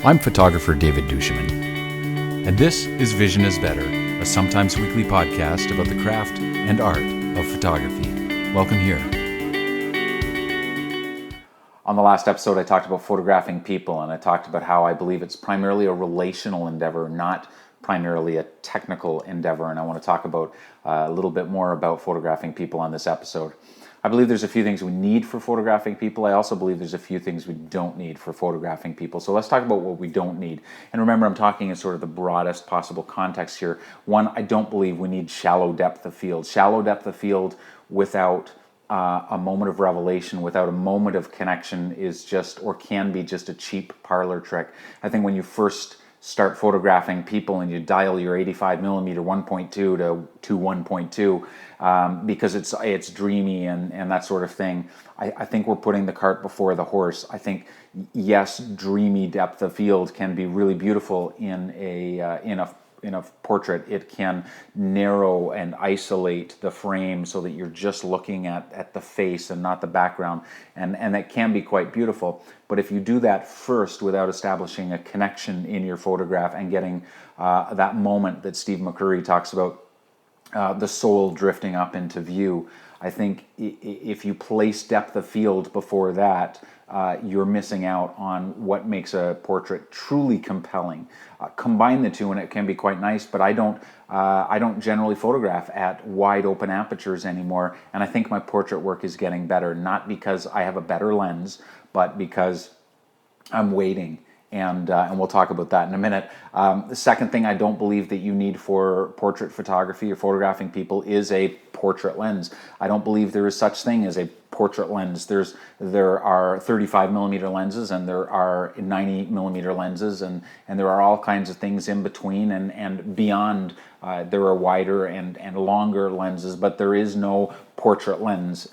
I'm photographer David duChemin, and this is Vision is Better, a sometimes weekly podcast about the craft and art of photography. Welcome here. On the last episode, I talked about photographing people, and I talked about how I believe it's primarily a relational endeavor, not primarily a technical endeavor, and I want to talk about a little bit more about photographing people on this episode. I believe there's a few things we need for photographing people. I also believe there's a few things we don't need for photographing people. So let's talk about what we don't need. And remember, I'm talking in sort of the broadest possible context here. One, I don't believe we need shallow depth of field. Shallow depth of field without a moment of revelation, without a moment of connection is just, or can be just a cheap parlor trick. I think when you first start photographing people and you dial your 85 millimeter 1.2 to 1.2 because it's dreamy and that sort of thing. I think we're putting the cart before the horse. I think, yes, dreamy depth of field can be really beautiful in a portrait. It can narrow and isolate the frame so that you're just looking at the face and not the background, and that can be quite beautiful. But if you do that first without establishing a connection in your photograph and getting that moment that Steve McCurry talks about, the soul drifting up into view, I think if you place depth of field before that, you're missing out on what makes a portrait truly compelling. Combine the two and it can be quite nice, but I don't generally photograph at wide open apertures anymore, and I think my portrait work is getting better, not because I have a better lens, but because I'm waiting. And we'll talk about that in a minute. The second thing I don't believe that you need for portrait photography or photographing people is a portrait lens. I don't believe there is such thing as a portrait lens. There are 35 millimeter lenses and there are 90 millimeter lenses, and there are all kinds of things in between and beyond. There are wider and longer lenses, but there is no portrait lens.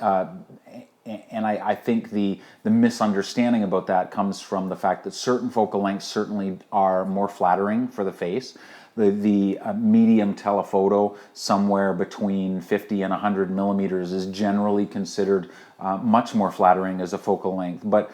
And I think the misunderstanding about that comes from the fact that certain focal lengths certainly are more flattering for the face. The medium telephoto, somewhere between 50 and 100 millimeters, is generally considered much more flattering as a focal length. But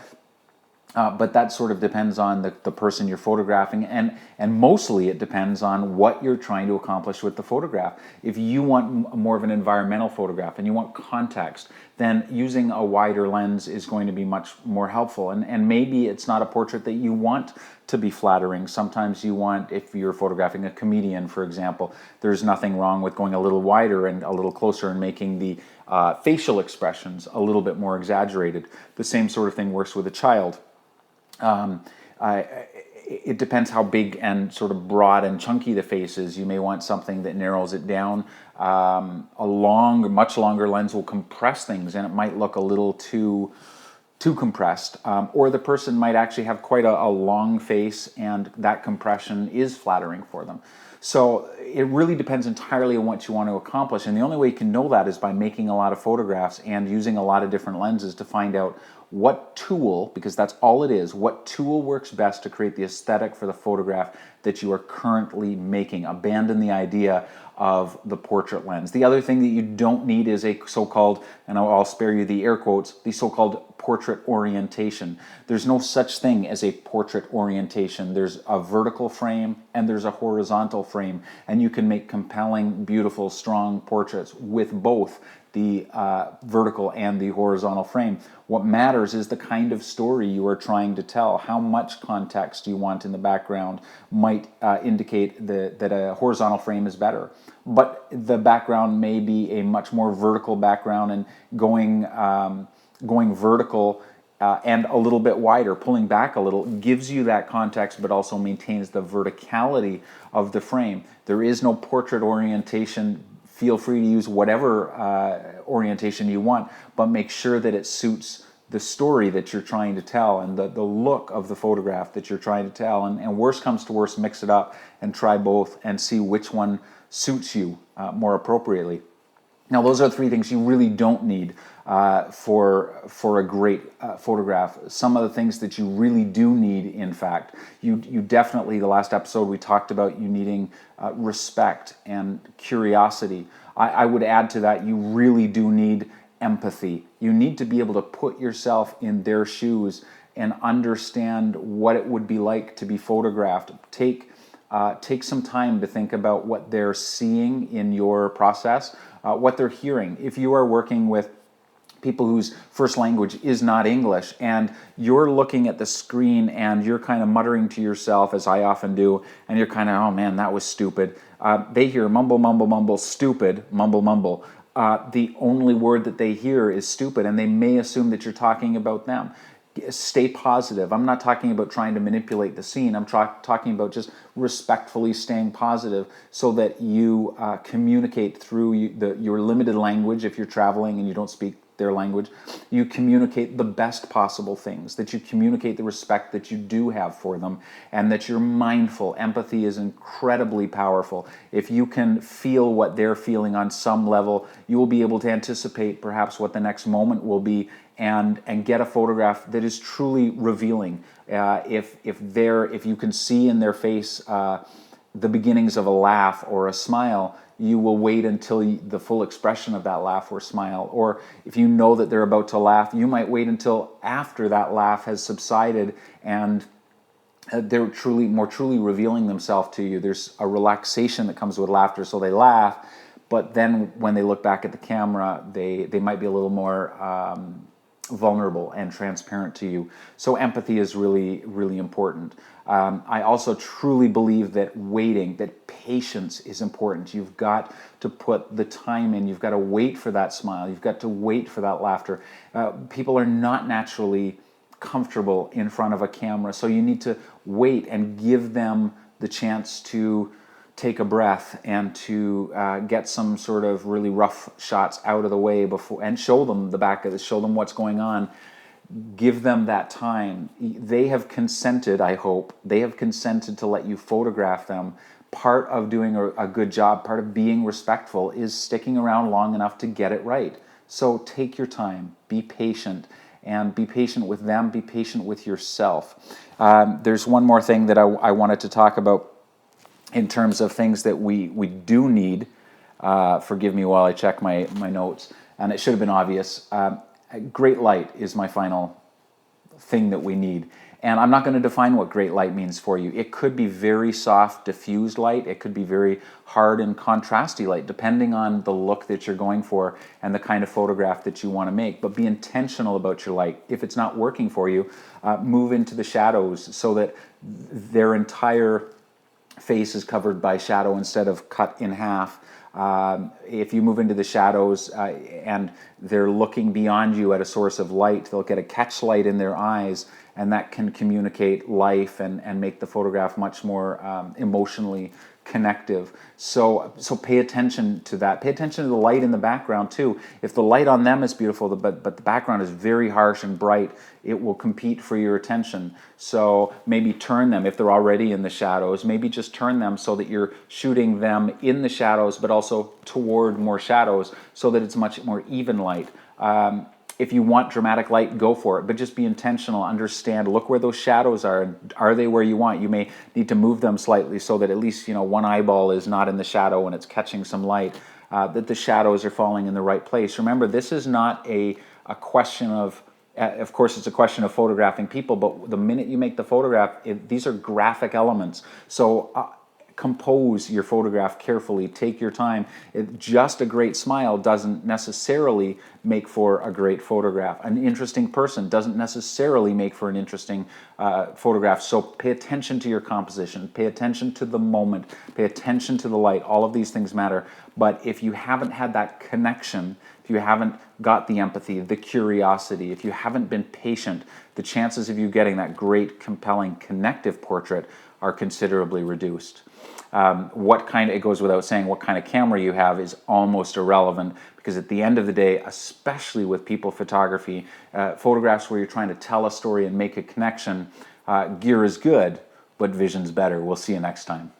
that sort of depends on the person you're photographing, and mostly it depends on what you're trying to accomplish with the photograph. If you want more of an environmental photograph and you want context, then using a wider lens is going to be much more helpful. And maybe it's not a portrait that you want to be flattering. Sometimes you want, if you're photographing a comedian, for example, there's nothing wrong with going a little wider and a little closer and making the facial expressions a little bit more exaggerated. The same sort of thing works with a child. It depends how big and sort of broad and chunky the face is. You may want something that narrows it down. Much longer lens will compress things, and it might look a little too compressed. Or the person might actually have quite a long face, and that compression is flattering for them. So it really depends entirely on what you want to accomplish, and the only way you can know that is by making a lot of photographs and using a lot of different lenses to find out what tool, because that's all it is, what tool works best to create the aesthetic for the photograph that you are currently making. Abandon the idea of the portrait lens. The other thing that you don't need is a so-called, and I'll spare you the air quotes, the so-called portrait orientation. There's no such thing as a portrait orientation. There's a vertical frame and there's a horizontal frame, and you can make compelling, beautiful, strong portraits with both the vertical and the horizontal frame. What matters is the kind of story you are trying to tell. How much context you want in the background might indicate that a horizontal frame is better. But the background may be a much more vertical background, and going vertical and a little bit wider, pulling back a little, gives you that context but also maintains the verticality of the frame. There is no portrait orientation. Feel free to use whatever orientation you want, but make sure that it suits the story that you're trying to tell and the look of the photograph that you're trying to tell. And worst comes to worst, mix it up and try both and see which one suits you more appropriately. Now, those are three things you really don't need for a great photograph. Some of the things that you really do need, in fact, you definitely, the last episode we talked about you needing respect and curiosity. I would add to that, you really do need empathy. You need to be able to put yourself in their shoes and understand what it would be like to be photographed. Take some time to think about what they're seeing in your process, what they're hearing. If you are working with people whose first language is not English, and you're looking at the screen and you're kind of muttering to yourself, as I often do, and you're kind of, oh man, that was stupid. They hear mumble, mumble, mumble, stupid, mumble, mumble. The only word that they hear is stupid, and they may assume that you're talking about them. Stay positive. I'm not talking about trying to manipulate the scene. I'm talking about just respectfully staying positive so that you communicate through your limited language. If you're traveling and you don't speak their language, you communicate the best possible things, that you communicate the respect that you do have for them, and that you're mindful. Empathy is incredibly powerful. If you can feel what they're feeling on some level, you will be able to anticipate perhaps what the next moment will be, and get a photograph that is truly revealing. If you can see in their face the beginnings of a laugh or a smile, you will wait until the full expression of that laugh or smile. Or if you know that they're about to laugh, you might wait until after that laugh has subsided and they're more truly revealing themselves to you. There's a relaxation that comes with laughter, so they laugh, but then when they look back at the camera, they might be a little more vulnerable and transparent to you. So empathy is really, really important. I also truly believe that patience is important. You've got to put the time in. You've got to wait for that smile. You've got to wait for that laughter. People are not naturally comfortable in front of a camera, so you need to wait and give them the chance to take a breath and to get some sort of really rough shots out of the way before, and show them the back of it, show them what's going on. Give them that time. They have consented, I hope, they have consented to let you photograph them. Part of doing a good job, part of being respectful, is sticking around long enough to get it right. So take your time, be patient, and be patient with them, be patient with yourself. There's one more thing that I wanted to talk about in terms of things that we do need. Forgive me while I check my notes, and it should have been obvious. Great light is my final thing that we need. And I'm not going to define what great light means for you. It could be very soft, diffused light. It could be very hard and contrasty light, depending on the look that you're going for and the kind of photograph that you want to make. But be intentional about your light. If it's not working for you, move into the shadows so that their entire face is covered by shadow instead of cut in half. If you move into the shadows and they're looking beyond you at a source of light, they'll get a catch light in their eyes, and that can communicate life and make the photograph much more emotionally connective. So pay attention to that. Pay attention to the light in the background too. If the light on them is beautiful, but the background is very harsh and bright, it will compete for your attention. So maybe turn them, if they're already in the shadows, maybe just turn them so that you're shooting them in the shadows, but also toward more shadows so that it's much more even light. If you want dramatic light, go for it, but just be intentional. Understand, look where those shadows are. Are they where you want? You may need to move them slightly so that at least one eyeball is not in the shadow and it's catching some light, that the shadows are falling in the right place. Remember, this is not a question of course, it's a question of photographing people, but the minute you make the photograph, these are graphic elements. So compose your photograph carefully, take your time. Just a great smile doesn't necessarily make for a great photograph. An interesting person doesn't necessarily make for an interesting photograph. So pay attention to your composition, pay attention to the moment, pay attention to the light. All of these things matter. But if you haven't had that connection, if you haven't got the empathy, the curiosity, if you haven't been patient, the chances of you getting that great, compelling, connective portrait are considerably reduced. It goes without saying, what kind of camera you have is almost irrelevant, because at the end of the day, especially with people photography, photographs where you're trying to tell a story and make a connection, gear is good, but vision's better. We'll see you next time.